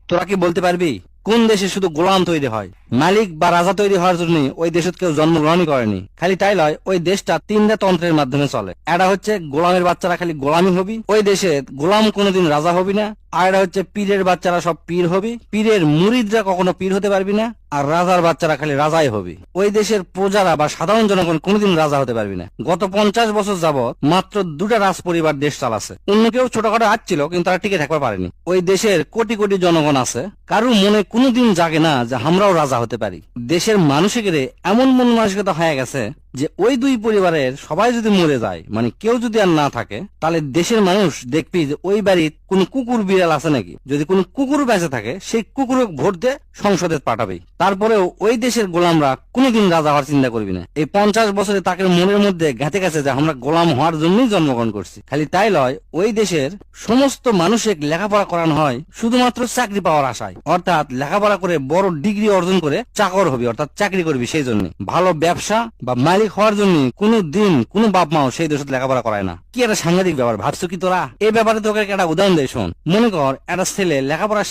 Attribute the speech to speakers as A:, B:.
A: তোরা কি বলতে পারবি কোন দেশে শুধু গোলাম তৈরি হয়? মালিক বা রাজা তৈরি হওয়ার জন্য ওই দেশে কেউ জন্মগ্রহণই করেনি। খালি তাই নয়, ওই দেশটা তিনটা তন্ত্রের মাধ্যমে চলে। এটা হচ্ছে গোলামের বাচ্চারা খালি গোলামি হবি, ওই দেশে গোলাম কোনোদিন রাজা হবি না। আর এটা হচ্ছে পীরের বাচ্চারা সব পীর হবি, পীরের মুরিদরা কখনো পীর হতে পারবি না। আর রাজার বাচ্চারা খালি রাজাই হবি। ওই দেশের প্রজারা বা সাধারণ জনগণ কোনোদিন রাজা হতে পারবি না। গত 50 বছর যাবৎ মাত্র 2টা রাজ পরিবার দেশ চালাচ্ছে। অন্য কেউ ছোটখাটো আসছিল, কিন্তু তারা টিকে থাকতে পারেনি। ওই দেশের কোটি কোটি জনগণ আছে, কারুর মনে কোনোদিন জাগে না যে আমরাও রাজা হতে পারি। দেশের মানুষের এমন মন মানসিকতা হয়ে গেছে যে ওই দুই পরিবারের সবাই যদি মরে যায়, মানে কেউ যদি আর না থাকে, তাহলে দেশের মানুষ দেখবি যে ওই বাড়ির কোন কুকুর বিড়াল আছে নাকি। যদি কোন কুকুর বেঁচে থাকে, সেই কুকুর ভোট দিয়ে সংসদে পাঠাবে। তারপরেও ওই দেশের গোলামরা কোনোদিন রাজা হওয়ার চিন্তা করবি না। এই 50 বছরে তাকে মনের মধ্যে গেঁথে গেছে যে আমরা গোলাম হওয়ার জন্যই জন্মগ্রহণ করছি। খালি তাই নয়, ওই দেশের সমস্ত মানুষের লেখাপড়া করানো হয় শুধুমাত্র চাকরি পাওয়ার আশায়। অর্থাৎ লেখাপড়া করে বড় ডিগ্রি অর্জন করে চাকর হবি, অর্থাৎ চাকরি করবি। সেই জন্য ভালো ব্যবসা বা মালিক হওয়ার জন্য কোনোদিন কোনো বাপ মাও সেই দেশে লেখাপড়া করায় না। কি একটা সাংঘাতিক ব্যাপার ভাবছো কি তোরা? এই ব্যাপারে তোকে একটা উদাহরণ দেয়, শোন। মনে কর একটা ছেলে লেখাপড়া